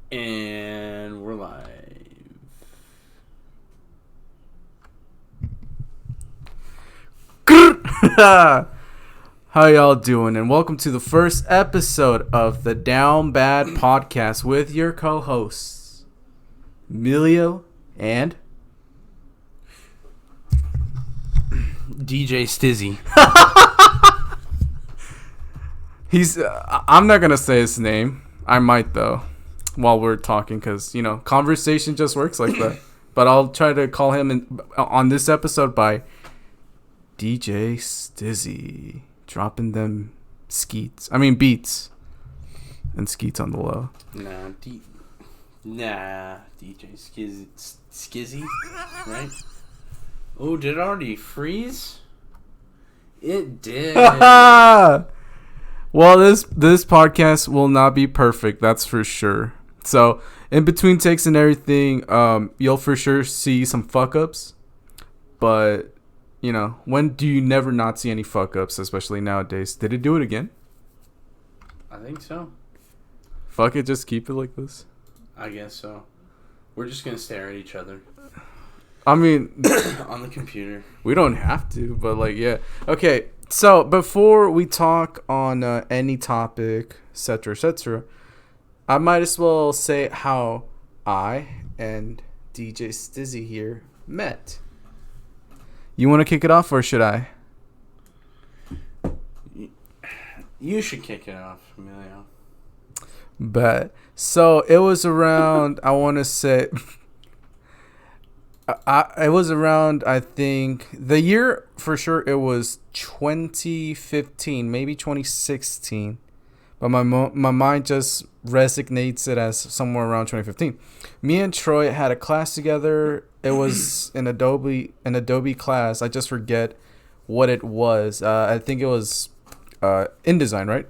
And we're live. How y'all doing? And welcome to the first episode of the Down Bad Podcast with your co-hosts, Emilio and DJ Stizzy. he's. I'm not gonna say his name. I might though, while we're talking, because conversation just works like that. But I'll try to call him on this episode by DJ Stizzy, dropping them beats and skeets on the low. DJ Skizzy, right? Oh, did it already freeze? It did. Well, this podcast will not be perfect, that's for sure. So, in between takes and everything, you'll for sure see some fuck ups, but when do you never not see any fuck ups, especially nowadays? Did it do it again? I think so. Fuck it, just keep it like this. I guess so. We're just gonna stare at each other. I mean, on the computer. We don't have to, but yeah. Okay, so before we talk on any topic, etc., I might as well say how I and DJ Stizzy here met. You want to kick it off, or should I? You should kick it off, Emilio. But so it was around. I want to say. It was around. I think the year for sure. It was 2015, maybe 2016. But my mind just resignates it as somewhere around 2015. Me and Troy had a class together. It was an Adobe class. I just forget what it was. I think it was InDesign, right?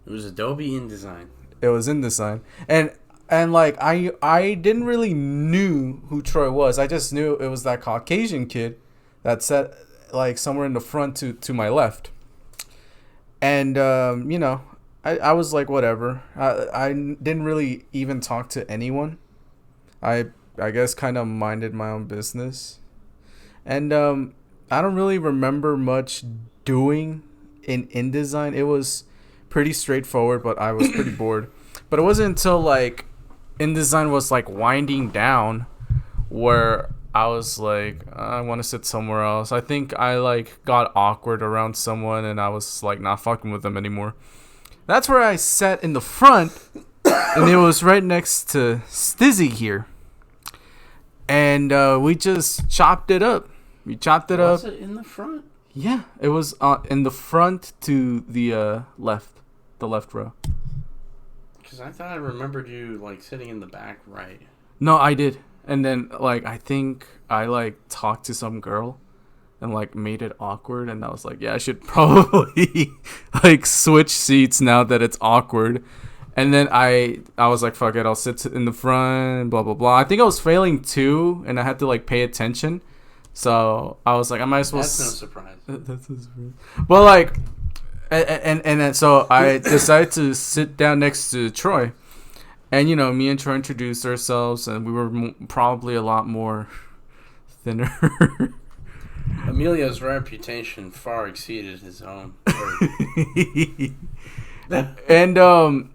It was Adobe InDesign. It was InDesign, and like I didn't really knew who Troy was. I just knew it was that Caucasian kid that sat like somewhere in the front to my left, and I was like whatever. I didn't really even talk to anyone. I guess kind of minded my own business, and I don't really remember much doing in InDesign. It was pretty straightforward, but I was pretty bored. But it wasn't until like InDesign was like winding down where I was like, I want to sit somewhere else. I think I like got awkward around someone and I was like not fucking with them anymore. That's where I sat in the front, and it was right next to Stizzy here. And we just chopped it up. We chopped it up. Was it in the front? Yeah, it was in the front to the left row. Because I thought I remembered you like sitting in the back right. No, I did. And then like I think I like talked to some girl and like made it awkward, and I was like, yeah, I should probably like switch seats now that it's awkward. And then I was like, fuck it, I'll sit in the front, blah blah blah. I think I was failing too, and I had to like pay attention. So I was like, I might as well. That's no surprise. That's no surprise. Well, like, and then so I decided to sit down next to Troy, and me and Troy introduced ourselves, and we were probably a lot more thinner. Emilio's reputation far exceeded his own. And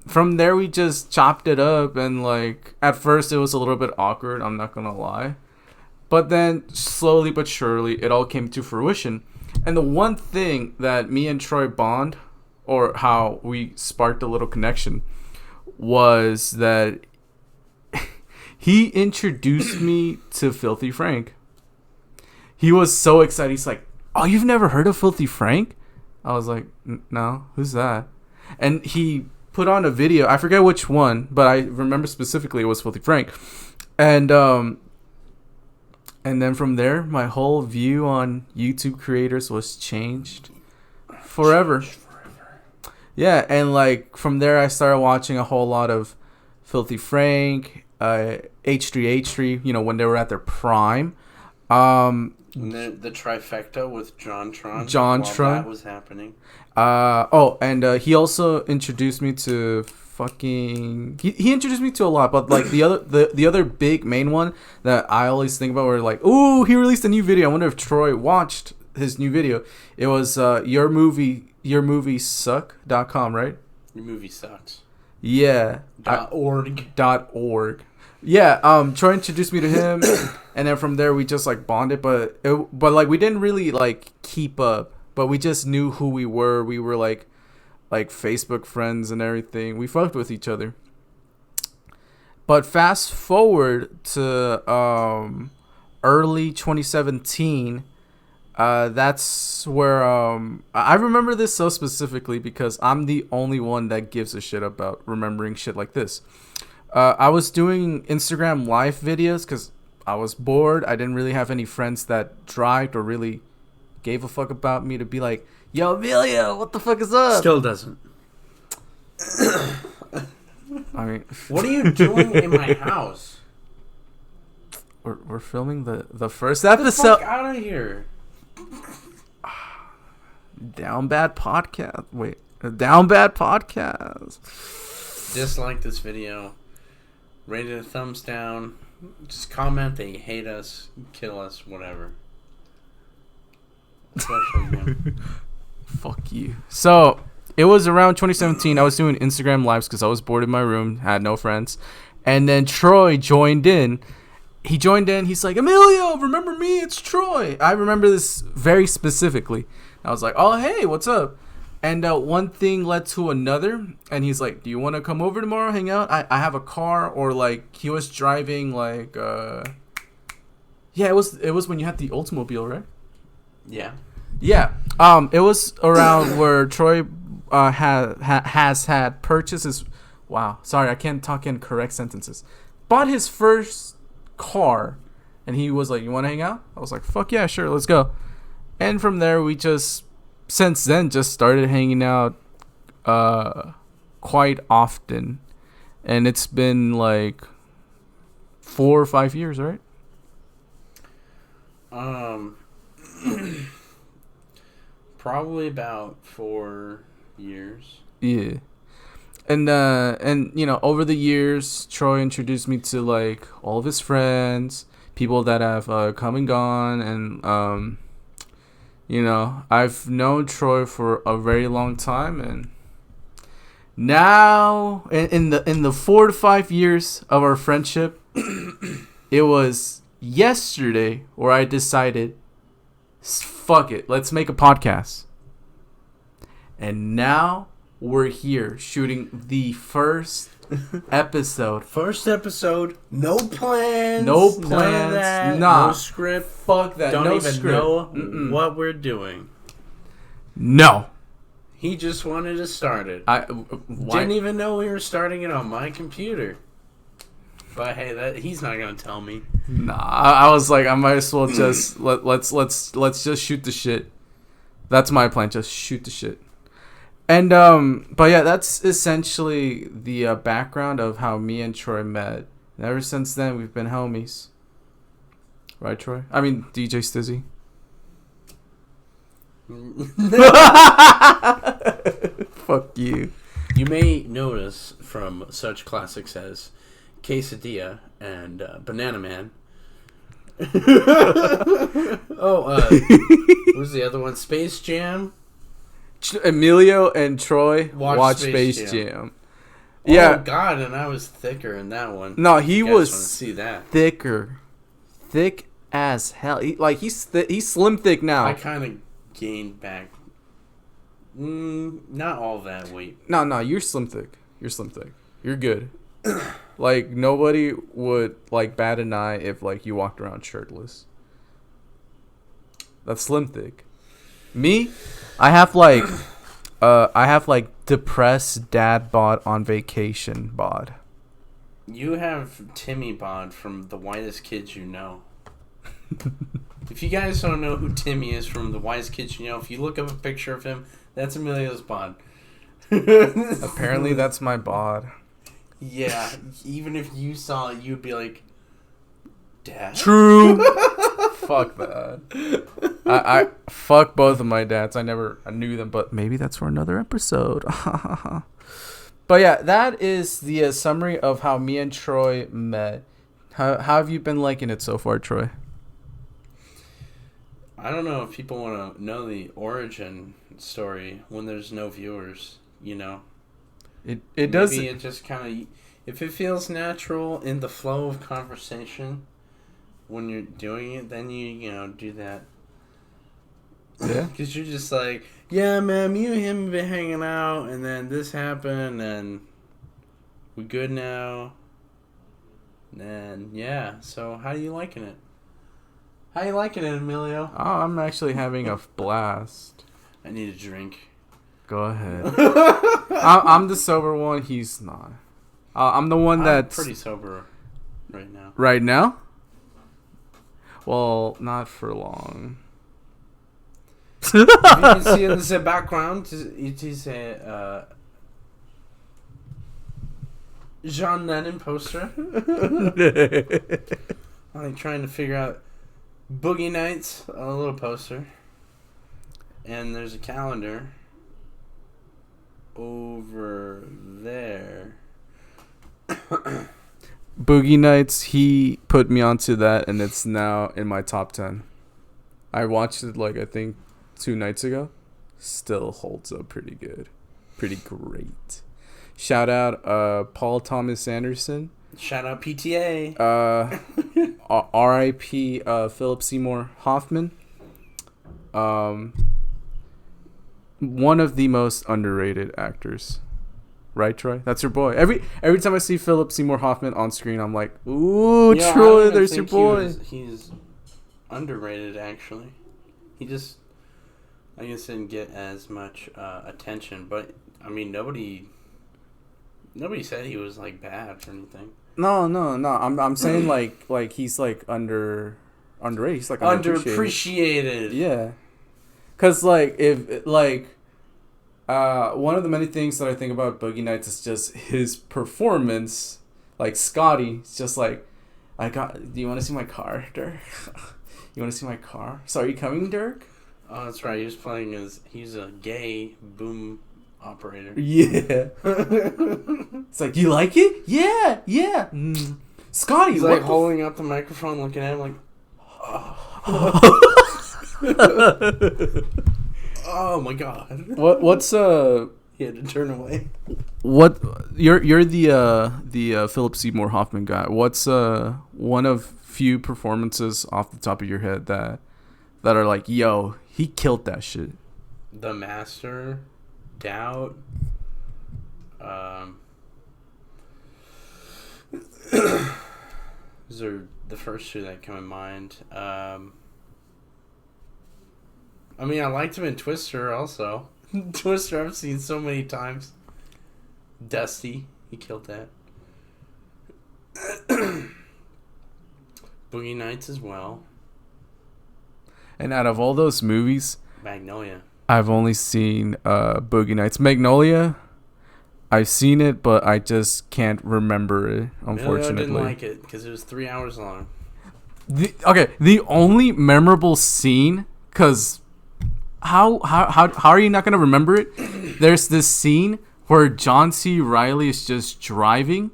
from there we just chopped it up, and like at first it was a little bit awkward, I'm not gonna lie, but then slowly but surely it all came to fruition. And the one thing that me and Troy bond, or how we sparked a little connection, was that he introduced me to Filthy Frank. He was so excited. He's like, oh, you've never heard of Filthy Frank? I was like, no, who's that? And he put on a video. I forget which one, but I remember specifically it was Filthy Frank. And then from there, my whole view on YouTube creators was changed forever. Yeah, and like from there, I started watching a whole lot of Filthy Frank, H3H3, when they were at their prime. The trifecta with John Tron. John while Tron. That was happening. He also introduced me to fucking. He introduced me to a lot, but like the other big main one that I always think about, where like, ooh, he released a new video. I wonder if Troy watched his new video. It was yourmoviesuck.com, right? Your movie sucks. Yeah. .org. Yeah. Troy introduced me to him, and then from there we just like bonded, but like we didn't really like keep up. But we just knew who we were. We were like Facebook friends and everything. We fucked with each other. But fast forward to early 2017. That's where I remember this so specifically because I'm the only one that gives a shit about remembering shit like this. I was doing Instagram live videos because I was bored. I didn't really have any friends that drived or really gave a fuck about me to be like, yo, Emilio, what the fuck is up? Still doesn't. I mean, what are you doing in my house? We're filming the first episode. Get the fuck out of here. Down Bad Podcast. Wait, Down Bad Podcast. Dislike this video. Rate it a thumbs down. Just comment that you hate us, kill us, whatever. Fuck you. So it was around 2017. I was doing Instagram lives because I was bored in my room, had no friends, and then Troy joined in. He joined in. He's like, Emilio, remember me? It's Troy. I remember this very specifically. I was like, oh hey, what's up? And one thing led to another, and he's like, do you want to come over tomorrow, hang out? I have a car, or like he was driving like yeah, it was when you had the Oldsmobile, right? Yeah. Yeah. It was around where Troy has had purchases. Wow. Sorry, I can't talk in correct sentences. Bought his first car, and he was like, "You want to hang out?" I was like, "Fuck yeah, sure, let's go." And from there, we just since then just started hanging out quite often, and it's been like 4 or 5 years, right? Probably about 4 years. Yeah. And you know, over the years, Troy introduced me to like all of his friends, people that have come and gone, and you know, I've known Troy for a very long time, and now in the 4 to 5 years of our friendship, it was yesterday where I decided, fuck it, let's make a podcast. And now we're here shooting the first episode. No plans. No plans. Nah. No script. Fuck that. Don't no even script. know what we're doing. No. He just wanted to start it. Why? Didn't even know we were starting it on my computer. But hey, he's not gonna tell me. Nah, I was like, I might as well just let's just shoot the shit. That's my plan. Just shoot the shit. And but yeah, that's essentially the background of how me and Troy met. And ever since then, we've been homies. Right, Troy? I mean, DJ Stizzy. Fuck you. You may notice from such classics as Quesadilla and Banana Man. What was the other one? Space Jam. Emilio and Troy watch Space Jam. Yeah. Oh God, and I was thicker in that one. No, he was see that. thick as hell. He's slim thick now. I kind of gained back. Not all that weight. No, you're slim thick. You're good. Like nobody would like bat an eye if like you walked around shirtless. That's slim thick. Me, I have like depressed dad bod on vacation bod. You have Timmy bod from The Whitest Kids You Know. If you guys don't know who Timmy is from The Whitest Kids You Know, if you look up a picture of him, that's Emilio's bod. Apparently that's my bod. Yeah, even if you saw it, you'd be like, Dad? True. Fuck that. I fuck both of my dads. I knew them, but maybe that's for another episode. But yeah, that is the summary of how me and Troy met. How have you been liking it so far, Troy? I don't know if people want to know the origin story when there's no viewers, you know. It does. Maybe it just kind of, if it feels natural in the flow of conversation when you're doing it, then you know, do that. Yeah. Because you're just like, yeah, man, me and him have been hanging out, and then this happened, and we good now. And yeah, so how are you liking it? How you liking it, Emilio? Oh, I'm actually having a blast. I need a drink. Go ahead. I'm the sober one. He's not. I'm the one that's pretty sober right now. Right now? Well, not for long. If you can see in the background, it is a John Lennon poster. I'm trying to figure out Boogie Nights, a little poster. And there's a calendar over there. Boogie Nights, he put me onto that, and it's now in my top 10. I watched it, I think 2 nights ago. Still holds up pretty good. Pretty great. Shout out Paul Thomas Anderson. Shout out PTA. R.I.P. Philip Seymour Hoffman. One of the most underrated actors. Right, Troy? That's your boy. Every time I see Philip Seymour Hoffman on screen, I'm like, ooh, yeah, Troy, there's your boy. He's underrated, actually. He just, I guess, didn't get as much attention. But, I mean, nobody said he was, bad or anything. No. I'm saying, he's, underrated. He's, underappreciated. Yeah. Because, if one of the many things that I think about Boogie Nights is just his performance. Scotty, it's just do you want to see my car, Dirk? You want to see my car? So are you coming, Dirk? Oh, that's right. He was playing he's a gay boom operator. Yeah. It's you like it? Yeah. Scotty, he's holding up the microphone, looking at him oh my god. What's He had to turn away. What you're the Philip Seymour Hoffman guy. What's one of few performances off the top of your head that are yo, he killed that shit? The Master, Doubt. Those are the first 2 that come in mind. I mean, I liked him in Twister also. Twister I've seen so many times. Dusty, he killed that. Boogie Nights as well. And out of all those movies, Magnolia. I've only seen Boogie Nights. Magnolia, I've seen it, but I just can't remember it, unfortunately. I didn't like it because it was 3 hours long. The only memorable scene, because how are you not going to remember it? There's this scene where John C. Reilly is just driving,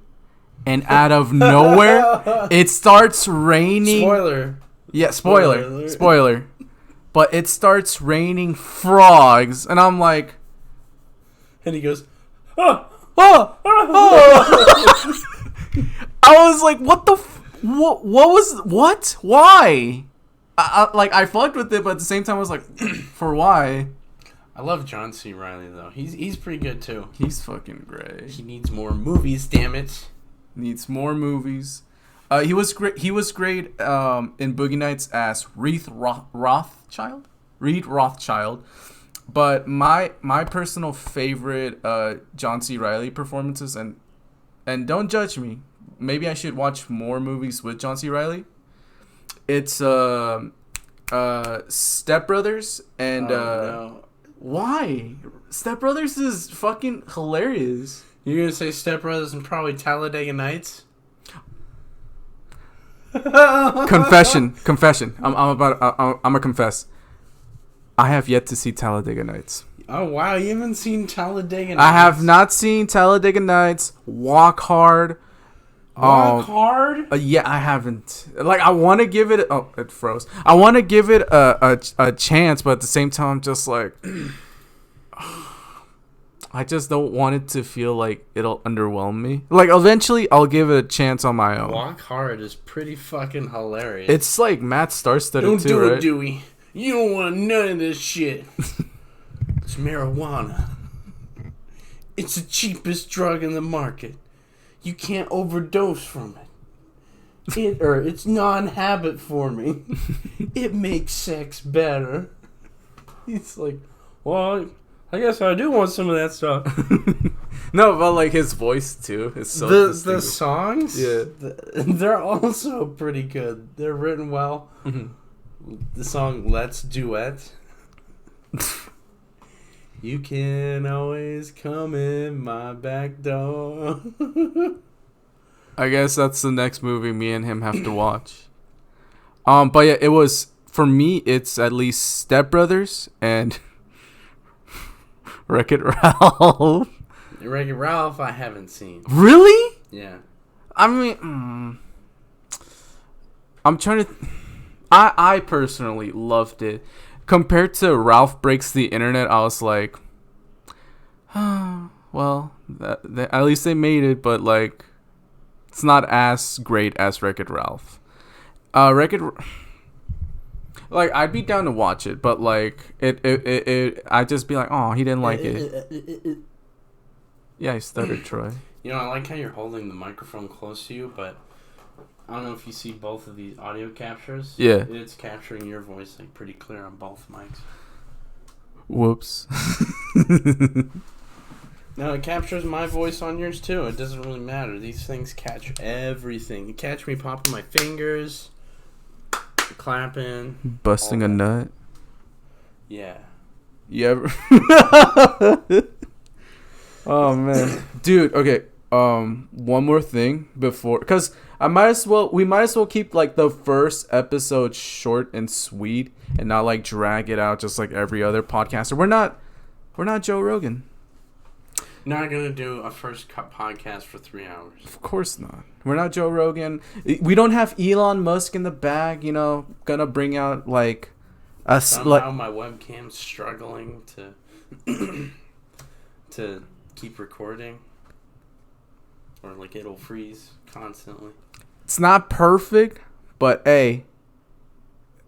and out of nowhere, it starts raining. Spoiler. Yeah, spoiler. But it starts raining frogs, and I'm like... And he goes, oh. I was like, what the... What? Why? I fucked with it, but at the same time I was like, for why? I love John C. Reilly though. He's pretty good too. He's fucking great. He needs more movies, damn it. Needs more movies. He was great. He was great in Boogie Nights as Reed Rothschild. But my personal favorite John C. Reilly performances, and don't judge me. Maybe I should watch more movies with John C. Reilly. It's Step Brothers and no. Why? Step Brothers is fucking hilarious. You're gonna say Step Brothers and probably Talladega Nights? Confession. I'm gonna confess. I have yet to see Talladega Nights. Oh wow, you haven't seen Talladega Nights? I have not seen Talladega Nights. Walk Hard. Walk Hard? Yeah, I haven't. Like, I want to give it. Oh, it froze. I want to give it a chance, but at the same time, I'm just like, I just don't want it to feel like it'll underwhelm me. Like, eventually, I'll give it a chance on my own. Walk Hard is pretty fucking hilarious. It's like Matt Star-studded don't too, do right? it, Dewey. You don't want none of this shit. It's marijuana. It's the cheapest drug in the market. You can't overdose from it. It's non-habit forming. It makes sex better. He's like, well, I guess I do want some of that stuff. No, but like his voice too is so the songs, yeah, they're also pretty good. They're written well. Mm-hmm. The song "Let's Duet." You can always come in my back door. I guess that's the next movie me and him have to watch. But yeah, it was for me. It's at least Step Brothers and Wreck-It Ralph. Wreck-It Ralph, I haven't seen. Really? Yeah. I mean, I'm trying to. I personally loved it. Compared to Ralph Breaks the Internet, I was like, well, at least they made it, but like, it's not as great as Wreck-It Ralph. Like, I'd be down to watch it, but like, I'd just be like, oh, he didn't like it. Yeah, he stuttered, Troy. You know, I like how you're holding the microphone close to you, but I don't know if you see both of these audio captures. Yeah. It's capturing your voice like pretty clear on both mics. Whoops. No, it captures my voice on yours too. It doesn't really matter. These things catch everything. You catch me popping my fingers, clapping, Busting a nut. Yeah. You ever? Oh man, dude. Okay. One more thing before, because we might as well keep like the first episode short and sweet, and not like drag it out just like every other podcaster. We're not Joe Rogan. Not gonna do a first cut podcast for 3 hours. Of course not. We're not Joe Rogan. We don't have Elon Musk in the bag. You know, gonna bring out like a somehow my webcam's struggling to keep recording, or like it'll freeze constantly. It's not perfect, but hey,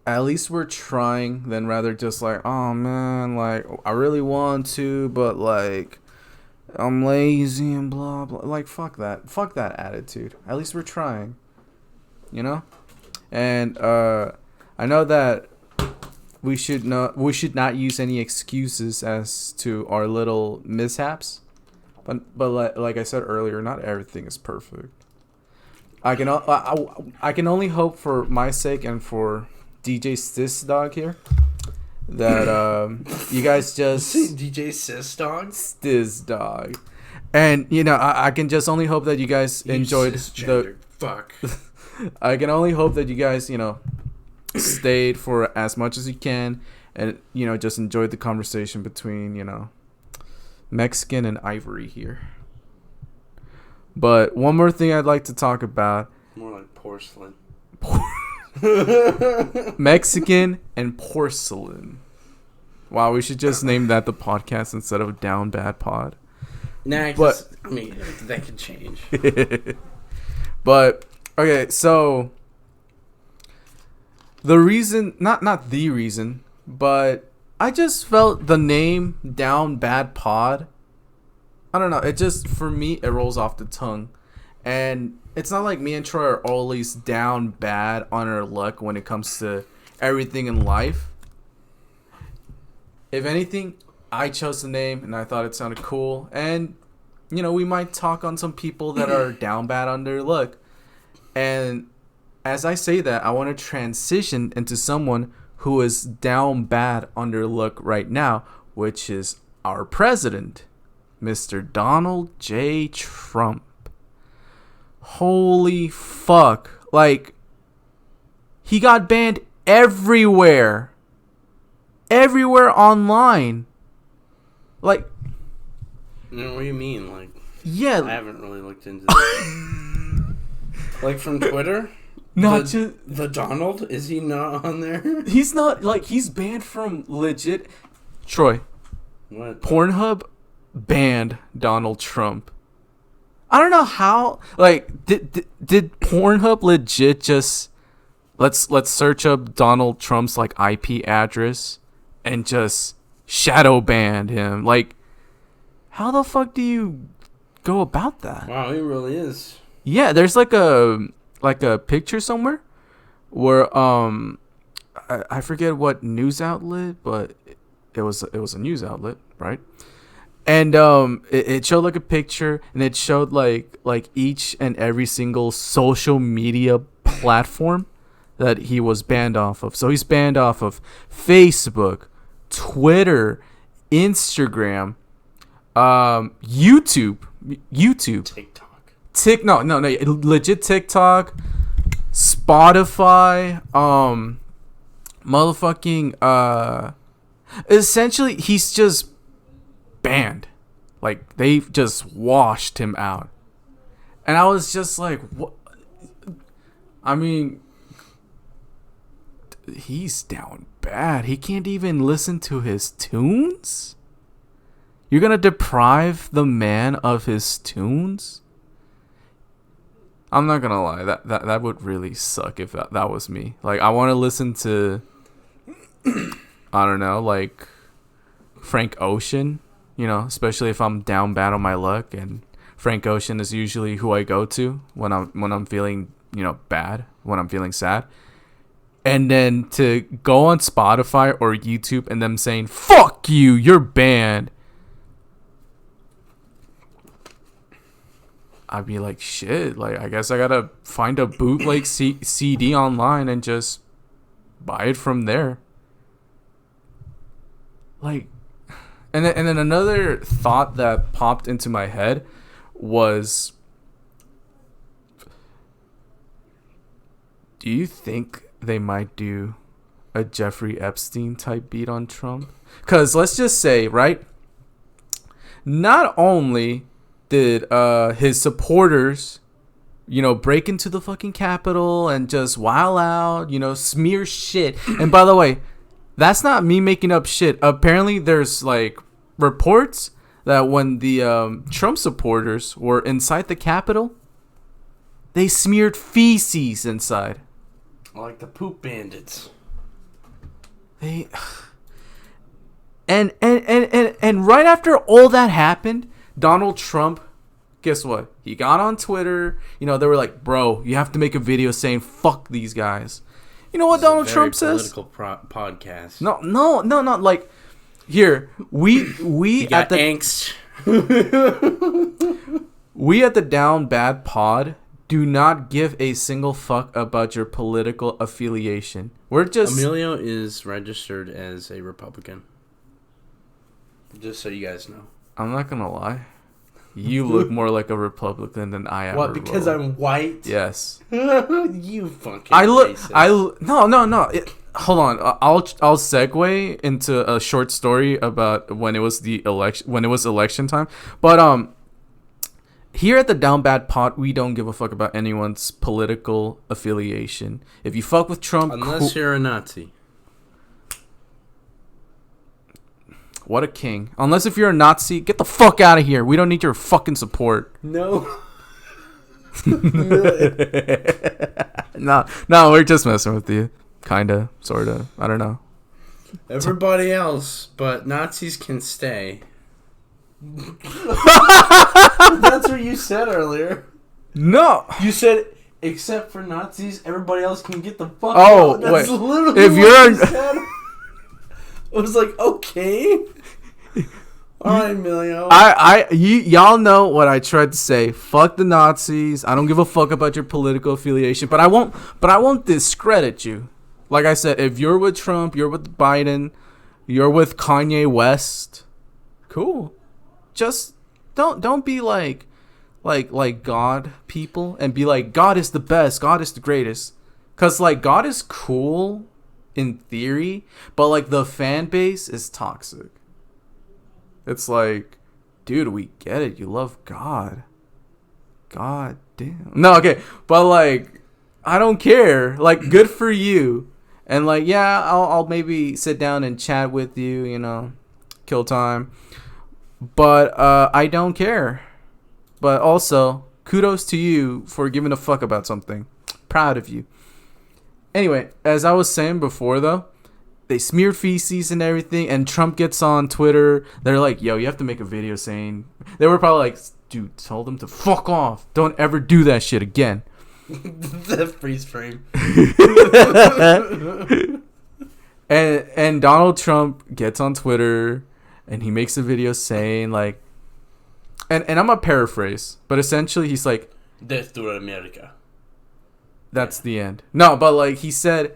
at least we're trying. Then rather just like, oh man, like I really want to, but like I'm lazy and blah blah. Like fuck that attitude. At least we're trying, you know. And I know that we should not use any excuses as to our little mishaps. But like I said earlier, not everything is perfect. I can only hope for my sake and for DJ Sis Dog here that you guys just DJ Sis Dog, Stiz Dog, and you know I can just only hope that you guys enjoyed the fuck. I can only hope that you guys stayed for as much as you can, and just enjoyed the conversation between Mexican and Ivory here. But one more thing I'd like to talk about. More like porcelain. Mexican and porcelain. Wow, we should just name that the podcast instead of Down Bad Pod. Nah, but I mean that could change. But okay, so the reason, not the reason, but I just felt the name Down Bad Pod. I don't know. It just, for me, it rolls off the tongue. And it's not like me and Troy are always down bad on our luck when it comes to everything in life. If anything, I chose the name and I thought it sounded cool. And, we might talk on some people that are down bad on their luck. And as I say that, I want to transition into someone who is down bad on their luck right now, which is our president, Mr. Donald J. Trump. Holy fuck. Like, he got banned everywhere. Everywhere online. Like, what do you mean? Like, yeah. I haven't really looked into that. Like, from Twitter? The Donald? Is he not on there? He's not, like, he's banned from legit. Troy. What? Pornhub banned Donald Trump. I don't know how. Like, did Pornhub legit just let's search up Donald Trump's like IP address and just shadow ban him? Like, how the fuck do you go about that? Wow, he really is. Yeah, there's like a picture somewhere where I forget what news outlet, but it was a news outlet, right? And it showed like a picture, and it showed like each and every single social media platform that he was banned off of. So he's banned off of Facebook, Twitter, Instagram, YouTube, TikTok. No, legit TikTok, Spotify, motherfucking essentially he's just banned. Like, they've just washed him out. And I was just like, what? I mean, he's down bad. He can't even listen to his tunes? You're gonna deprive the man of his tunes? I'm not gonna lie, that would really suck if that was me. Like, I want to listen to I don't know, like Frank Ocean, you know, especially if I'm down bad on my luck, and Frank Ocean is usually who I go to when I'm feeling, you know, bad, when I'm feeling sad. And then to go on Spotify or YouTube and them saying, "Fuck you, you're banned." I'd be like, shit, like, I guess I gotta find a bootleg CD online and just buy it from there. Like, and then another thought that popped into my head was, do you think they might do a Jeffrey Epstein type beat on Trump? Because let's just say, right, not only did his supporters, you know, break into the fucking Capitol and just wow out, you know, smear shit. And by the way, that's not me making up shit. Apparently, there's like reports that when the Trump supporters were inside the Capitol, they smeared feces inside. Like the poop bandits. They and right after all that happened, Donald Trump, guess what? He got on Twitter. You know, they were like, "Bro, you have to make a video saying fuck these guys." You know what Donald Trump says? Political podcast. No. Like, here we at the angst. We at the Down Bad Pod do not give a single fuck about your political affiliation. We're just Emilio is registered as a Republican. Just so you guys know. I'm not gonna lie. You look more like a Republican than I am. What? Because I'm white? Yes. You fucking. No. Hold on. I'll segue into a short story about when it was election time. But here at the Down Bad Pot, we don't give a fuck about anyone's political affiliation. If you fuck with Trump, unless you're a Nazi. What a king. Unless if you're a Nazi, get the fuck out of here. We don't need your fucking support. No. No, we're just messing with you. Kinda, sorta. I don't know. Everybody else, but Nazis can stay. That's what you said earlier. No. You said, except for Nazis, everybody else can get the fuck out. That's wait. Literally if what you're you said. I was like, okay. All right, Emilio. Y'all know what I tried to say. Fuck the Nazis. I don't give a fuck about your political affiliation, but I won't discredit you. Like I said, if you're with Trump, you're with Biden, you're with Kanye West, cool. Just don't be like God people and be like, God is the best, God is the greatest. Because, like, God is cool in theory, but, like, the fan base is toxic. It's like, dude, we get it. You love God. God damn. No, okay. But, like, I don't care. Like, good for you. And, like, yeah, I'll maybe sit down and chat with you, you know, kill time. But I don't care. But also, kudos to you for giving a fuck about something. Proud of you. Anyway, as I was saying before, though, they smeared feces and everything, and Trump gets on Twitter. They're like, yo, you have to make a video saying... They were probably like, dude, tell them to fuck off. Don't ever do that shit again. The freeze frame. and Donald Trump gets on Twitter, and he makes a video saying, like... And I'm going to paraphrase, but essentially he's like... Death to America. That's the end. No, but, like, he said...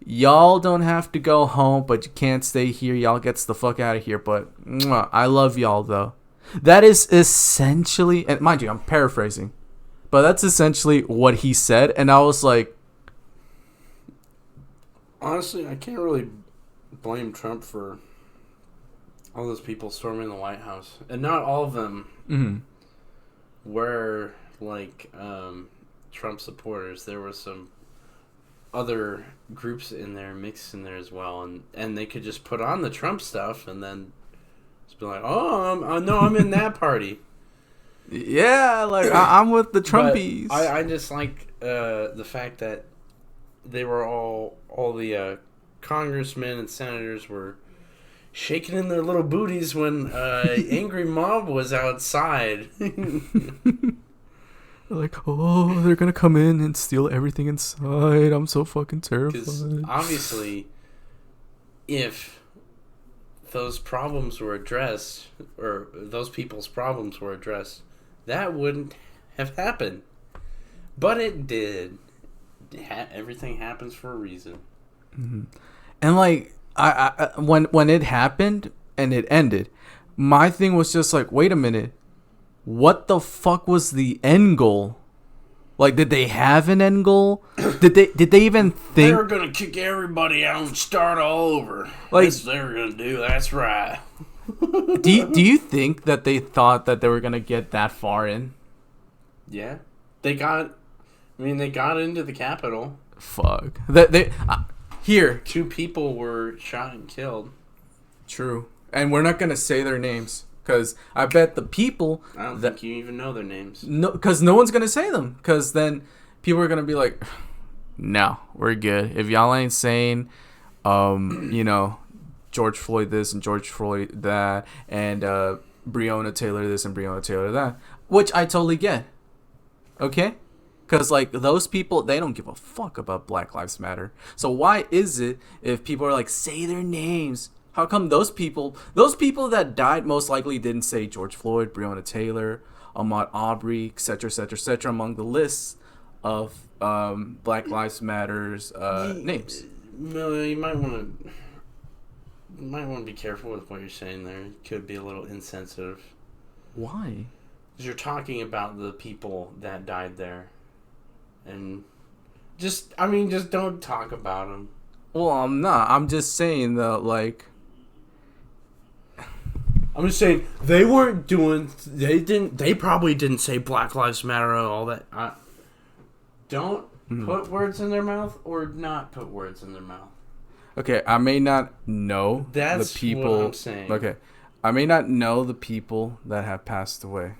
Y'all don't have to go home, but you can't stay here. Y'all gets the fuck out of here. But mwah, I love y'all, though. That is essentially... And mind you, I'm paraphrasing. But that's essentially what he said. And I was like... Honestly, I can't really blame Trump for all those people storming the White House. And not all of them were, like, Trump supporters. There were some other groups in there, mixed in there as well, and they could just put on the Trump stuff and then just be like, oh, no, I'm in that party. Yeah, like, I'm with the Trumpies. But I just like the fact that they were all the congressmen and senators were shaking in their little booties when angry mob was outside. Like, oh, they're gonna come in and steal everything inside. I'm so fucking terrified. Because obviously, if those problems were addressed, or those people's problems were addressed, that wouldn't have happened. But it did. Everything happens for a reason. Mm-hmm. And, like, I when it happened and it ended, my thing was just like, wait a minute. What the fuck was the end goal? Like, did they have an end goal? Did they even think they were gonna kick everybody out and start all over? Like, that's what they were gonna do. That's right. do you think that they thought that they were gonna get that far in? Yeah, they got into the Capitol. Fuck. Here 2 people were shot and killed. True, and we're not gonna say their names. Because I bet the people... I don't think you even know their names. No, because no one's going to say them. Because then people are going to be like, no, we're good. If y'all ain't saying, you know, George Floyd this and George Floyd that, and Breonna Taylor this and Breonna Taylor that, which I totally get. Okay? Because, like, those people, they don't give a fuck about Black Lives Matter. So why is it if people are like, say their names... How come those people that died most likely didn't say George Floyd, Breonna Taylor, Ahmaud Arbery, etc., among the lists of Black Lives Matters names? No, you might want to be careful with what you're saying there. It could be a little insensitive. Why? Because you're talking about the people that died there, and just don't talk about them. Well, I'm not. I'm just saying that, like. I'm just saying they probably didn't say Black Lives Matter and all that. Don't put words in their mouth or not put words in their mouth. Okay, I may not know the people. What I'm saying. Okay, I may not know the people that have passed away.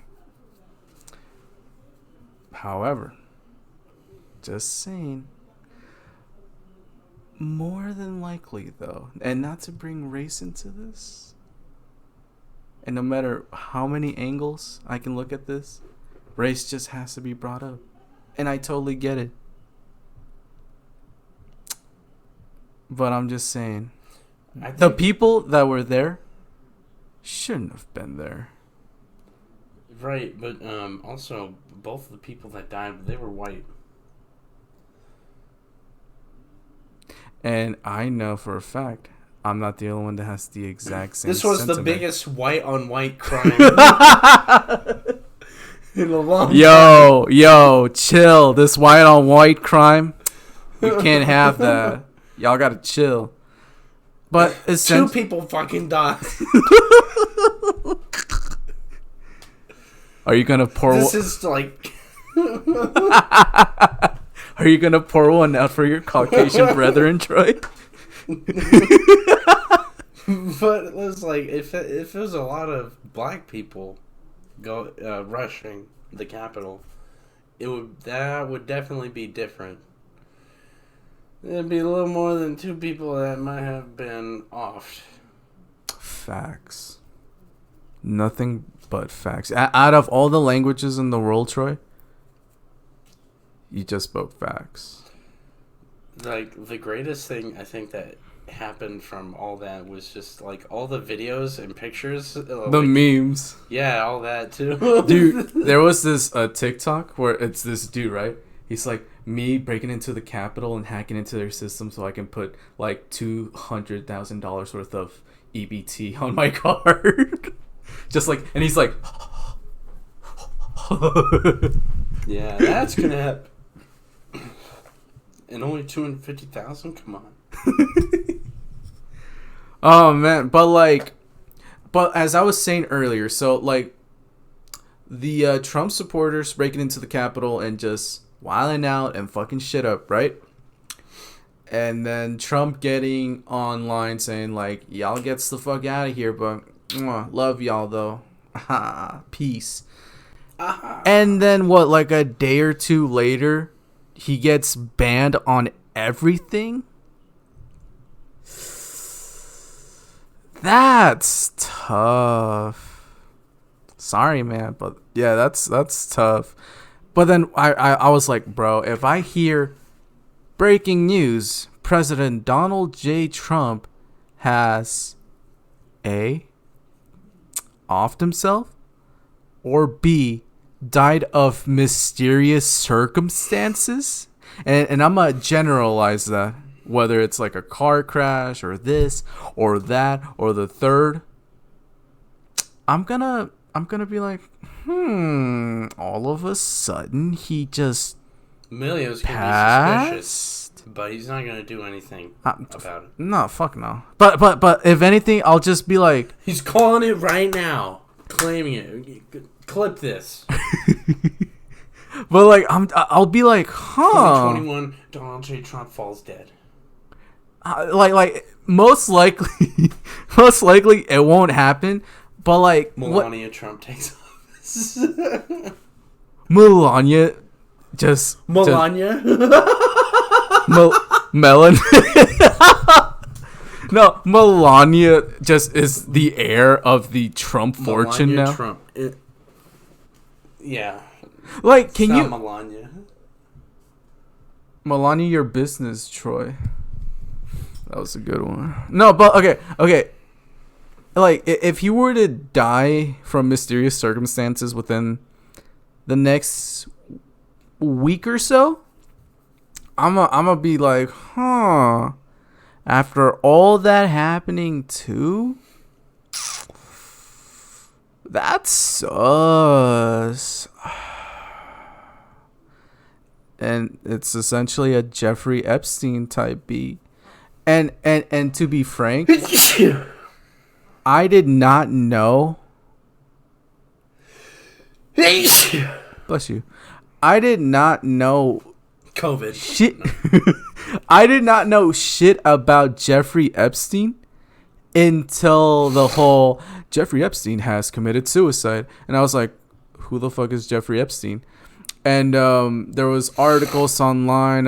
However, just saying. More than likely, though, and not to bring race into this. And no matter how many angles I can look at this, race just has to be brought up. And I totally get it. But I'm just saying, the people that were there shouldn't have been there. Right, but also, both of the people that died, they were white. And I know for a fact I'm not the only one that has the exact same This was sentiment. the biggest white-on-white crime in a long time. Yo, chill. This white-on-white crime, You can't have that. Y'all gotta chill. But two people fucking died. Are you gonna pour? This is like. Are you gonna pour one out for your Caucasian brethren, Troy? But it was like if it was a lot of black people rushing the Capitol, that would definitely be different. There'd be a little more than two people that might have been offed. Facts. Nothing but facts. Out of all the languages in the world, Troy, you just spoke facts. Like, the greatest thing I think that happened from all that was just, like, all the videos and pictures. The memes. Yeah, all that, too. Dude, there was this TikTok where it's this dude, right? He's like, me breaking into the Capitol and hacking into their system so I can put, like, $200,000 worth of EBT on my card. Just like, and he's like... Yeah, that's gonna happen. And only 250,000? Come on. Oh man, but as I was saying earlier, so like the Trump supporters breaking into the Capitol and just wilding out and fucking shit up, right? And then Trump getting online saying like, y'all gets the fuck out of here, but love y'all though. Peace. And then what, like a day or two later, he gets banned on everything? That's tough. Sorry, man, but yeah, that's tough. But then I was like, bro, if I hear breaking news, President Donald J. Trump has A, offed himself, or B, died of mysterious circumstances, and I'm gonna generalize that, whether it's like a car crash or this or that or the third. I'm gonna be like, all of a sudden he just Emilio's passed? gonna be suspicious, but he's not gonna do anything about it. No, fuck no. But if anything, I'll just be like, he's calling it right now, claiming it. Clip this. But like I'll be like, 2021, Donald J. Trump falls dead. Like most likely it won't happen. But like Melania Trump takes office. Melania just Melania. Melon. No, Melania just is the heir of the Trump fortune Melania now. Trump. Yeah. Like, can you Melania your business, Troy? That was a good one. No, but okay. Like, if he were to die from mysterious circumstances within the next week or so, I'm a be like, after all that happening too, that's sus. And it's essentially a Jeffrey Epstein type beat. And to be frank, I did not know. Bless you. I did not know COVID shit. No. I did not know shit about Jeffrey Epstein until the whole Jeffrey Epstein has committed suicide, and I was like, who the fuck is Jeffrey Epstein? And there was articles online,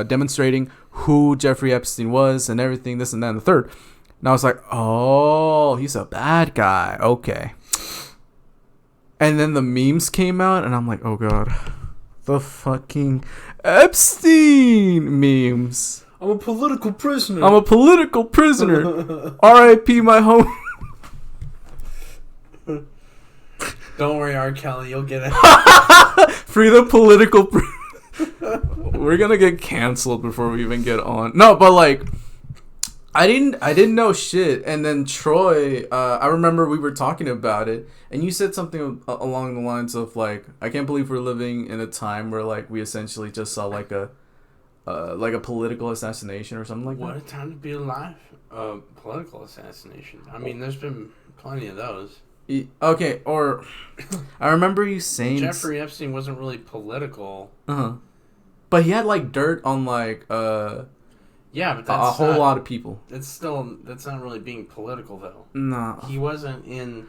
demonstrating who Jeffrey Epstein was and everything, this and that and the third. And I was like, oh, he's a bad guy. Okay. And then the memes came out, and I'm like, oh god, the fucking Epstein memes. I'm a political prisoner. R.I.P. my home. Don't worry, R. Kelly, you'll get it. Free the political. We're gonna get canceled before we even get on. No, but like, I didn't know shit. And then Troy, I remember we were talking about it, and you said something along the lines of like, I can't believe we're living in a time where like we essentially just saw like a like a political assassination or something like What that. a time to be alive. Political assassination. I mean, there's been plenty of those. Okay, or I remember you saying Jeffrey Epstein wasn't really political. But he had like dirt on like yeah, but that's a whole lot of people. That's not really being political though. No, he wasn't in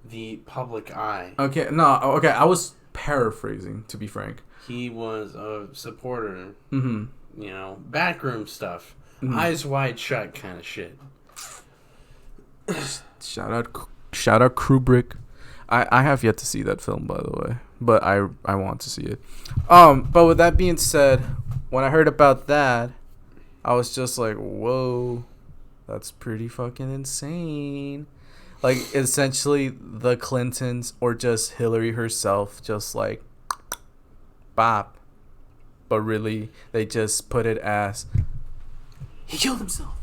the public eye. Okay, I was paraphrasing, to be frank. He was a supporter. Mm-hmm. You know, backroom stuff, eyes wide shut kind of shit. Shout out Kubrick. I have yet to see that film, by the way, but I want to see it. But with that being said, when I heard about that, I was just like, whoa, that's pretty fucking insane. Like, essentially, the Clintons or just Hillary herself, just like, bop. But really, they just put it as, he killed himself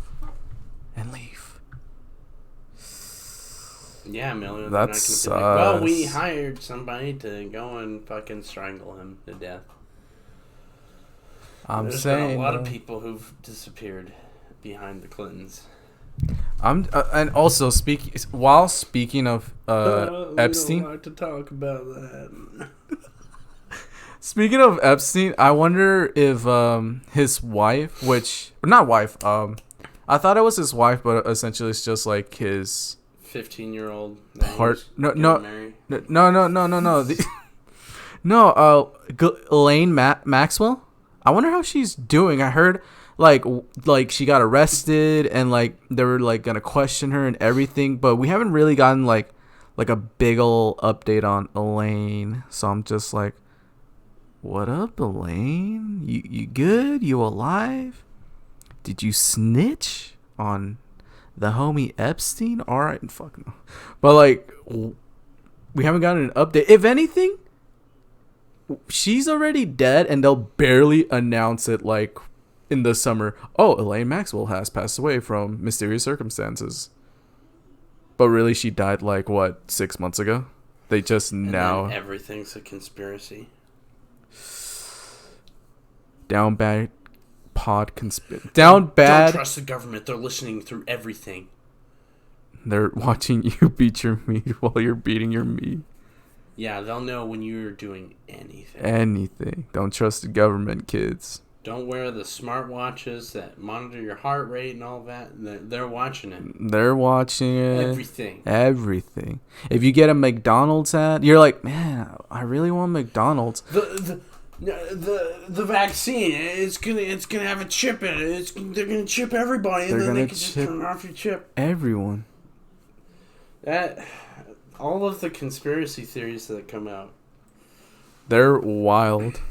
and leave. Yeah, Miller. That sucks. Like, well, we hired somebody to go and fucking strangle him to death. There's been a lot of people who've disappeared behind the Clintons. And also speaking of Epstein, we don't like to talk about that. Speaking of Epstein, I wonder if his wife, I thought it was his wife, but essentially it's just like his 15-year-old part. No. Elaine Maxwell. I wonder how she's doing. I heard like she got arrested and like they were like gonna question her and everything, but we haven't really gotten like a big ol' update on Elaine. So I'm just like, what up, Elaine? You good? You alive? Did you snitch on the homie Epstein? All right, fuck no. But like, we haven't gotten an update. If anything, she's already dead, and they'll barely announce it like in the summer. Oh, Elaine Maxwell has passed away from mysterious circumstances. But really, she died like what, 6 months ago? They just and now everything's a conspiracy. Down bad pod down bad. Don't trust the government. They're listening through everything. They're watching you beat your meat while you're beating your meat. Yeah, they'll know when you're doing anything. Anything. Don't trust the government, kids. Don't wear the smartwatches that monitor your heart rate and all that. They're watching it. They're watching it. Everything. If you get a McDonald's ad, you're like, man, I really want McDonald's. The vaccine, it's gonna have a chip in it. They're gonna chip everybody, and then they can just turn off your chip. Everyone. All of the conspiracy theories that come out, they're wild.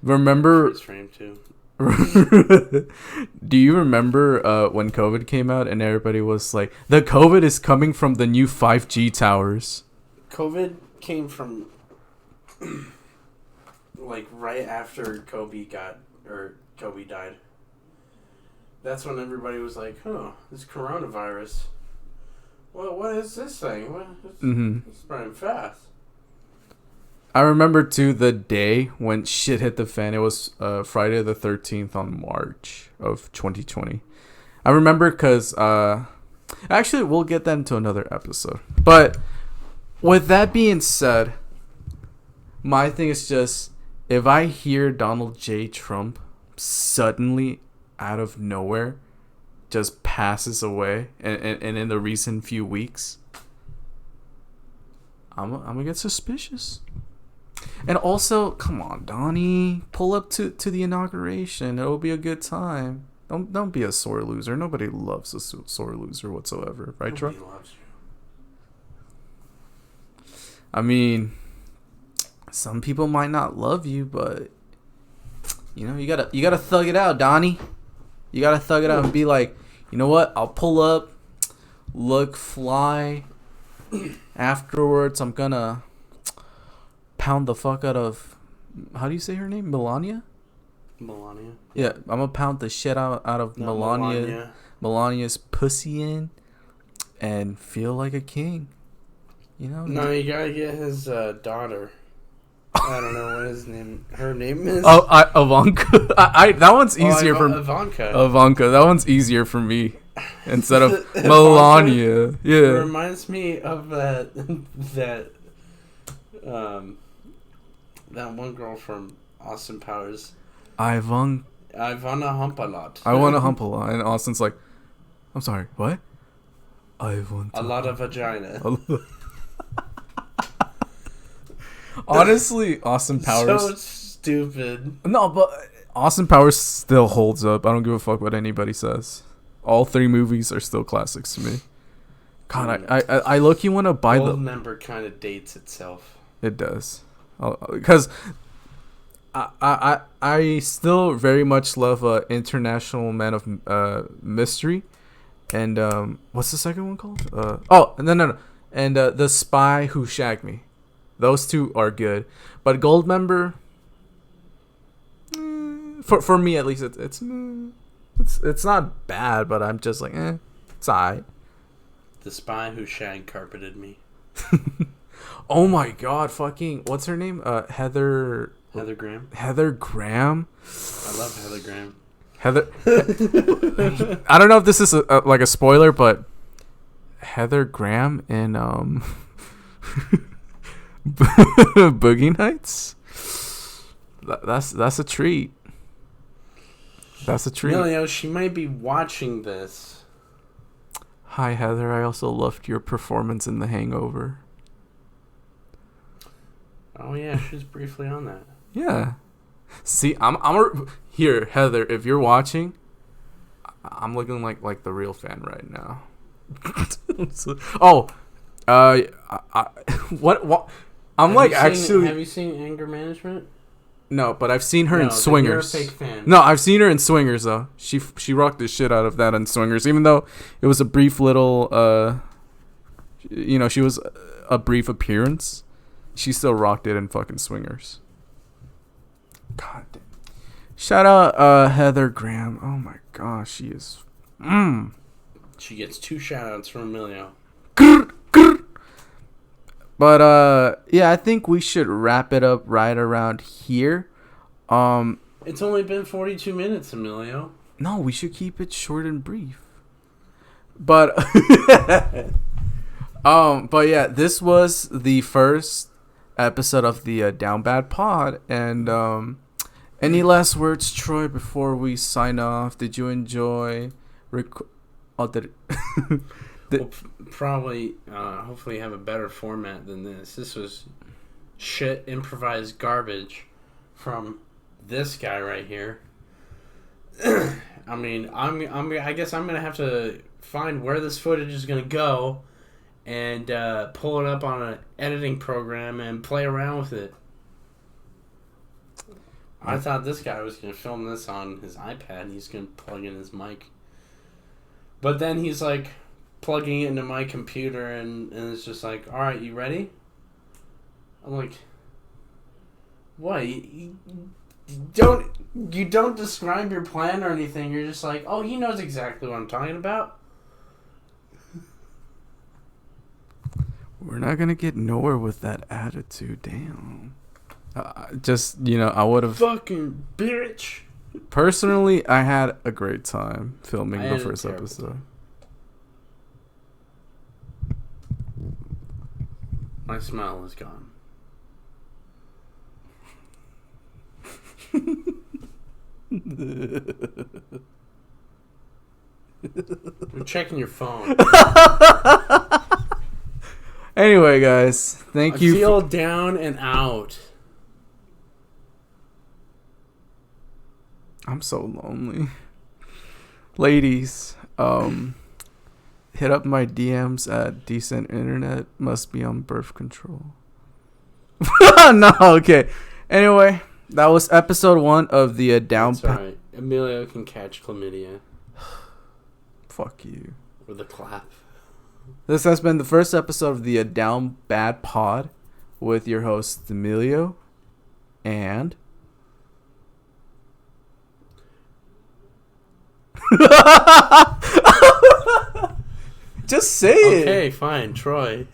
Remember? Too. Do you remember when COVID came out and everybody was like, the COVID is coming from the new 5G towers? COVID came from like right after Kobe died. That's when everybody was like, "Oh, this coronavirus. Well, what is this thing? It's spreading fast." I remember too the day when shit hit the fan. It was Friday the 13th on March of 2020. I remember because actually we'll get that into another episode. But with that being said, my thing is just, if I hear Donald J. Trump suddenly out of nowhere just passes away and in the recent few weeks, I'm gonna get suspicious. And also, come on, Donnie, pull up to the inauguration. It'll be a good time. Don't be a sore loser. Nobody loves a sore loser whatsoever, right, Troy? Nobody loves you. I mean, some people might not love you, but you know, you gotta thug it out, Donnie. You gotta thug it out and be like, you know what? I'll pull up, look fly. Afterwards, I'm gonna pound the fuck out of, how do you say her name? Melania? Yeah, I'm gonna pound the shit out of Melania's pussy in and feel like a king. You know? No, you gotta get his daughter. I don't know what her name is. Oh, Ivanka. That one's easier for Ivanka. Ivanka. That one's easier for me instead of Melania. Yeah. It reminds me of that one girl from Austin Powers. Ivana hump a lot. I want to hump a lot, and Austin's like, I'm sorry, what? I want a lot of vagina. Honestly, Austin Powers. So stupid. No, but Austin Powers still holds up. I don't give a fuck what anybody says. All 3 movies are still classics to me. God, I look. You want to buy the member kind of dates itself. It does, because I still very much love International Man of Mystery, and what's the second one called? No, and The Spy Who Shagged Me. Those 2 are good, but Goldmember, for me at least, it's not bad, but I'm just like, it's alright. The Spy Who Shag Carpeted Me. Oh my god, fucking what's her name? Heather Graham. Heather Graham. I love Heather Graham. I don't know if this is like a spoiler, but Heather Graham in Boogie Nights. That's a treat. That's a treat. Emilio, she might be watching this. Hi Heather, I also loved your performance in The Hangover. Oh yeah, she's briefly on that. Yeah. See, I'm here, Heather. If you're watching, I'm looking like the real fan right now. What? Have you seen Anger Management? No, but I've seen her in Swingers. You're a fake fan. No, I've seen her in Swingers though. She rocked the shit out of that in Swingers, even though it was a brief little she was a brief appearance. She still rocked it in fucking Swingers. God damn. Shout out Heather Graham. Oh my gosh, she is. She gets 2 shout outs from Emilio. But yeah, I think we should wrap it up right around here. It's only been 42 minutes, Emilio. No, we should keep it short and brief. But but yeah, this was the first episode of the Down Bad Pod, and any last words, Troy, before we sign off? Did you enjoy We'll probably hopefully have a better format than this. This was shit improvised garbage from this guy right here. I mean, I guess I'm gonna have to find where this footage is gonna go and pull it up on an editing program and play around with it. I thought this guy was gonna film this on his iPad and he's gonna plug in his mic, but then he's like plugging it into my computer and it's just like, all right, you ready? I'm like, what? You don't describe your plan or anything. You're just like, oh, he knows exactly what I'm talking about. We're not gonna get nowhere with that attitude. Damn. I would have fucking bitch. Personally, I had a great time filming the first episode. My smile is gone. I'm checking your phone. Anyway, guys, thank you. I feel down and out. I'm so lonely. Ladies, hit up my DMs at decent internet. Must be on birth control. No, okay. Anyway, that was episode 1 of the Down. That's right. Emilio can catch chlamydia. Fuck you. With a clap. This has been the first episode of the Down Bad Pod with your host Emilio and just say it. Okay, fine, Troy.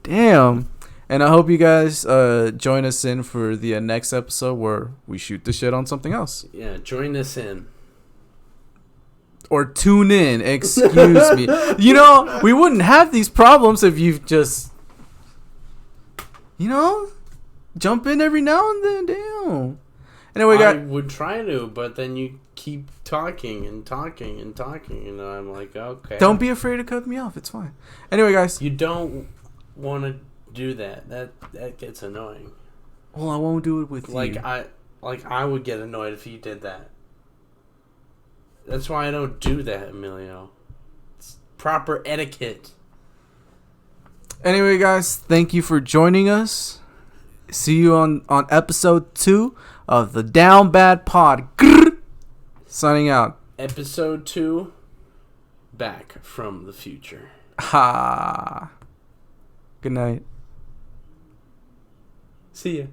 Damn. And I hope you guys join us in for the next episode where we shoot the shit on something else. Yeah, join us in. Or tune in. Excuse me. You know, we wouldn't have these problems if you've just, jump in every now and then. Damn. Anyway, I would try to, but then you keep talking and talking and talking, and I'm like, okay. Don't be afraid to cut me off. It's fine. Anyway, guys. You don't want to do that. That gets annoying. Well, I won't do it with you. I would get annoyed if you did that. That's why I don't do that, Emilio. It's proper etiquette. Anyway, guys, thank you for joining us. See you on episode 2 of the Down Bad Pod. Signing out. Episode 2, Back from the Future. Ha. Good night. See ya.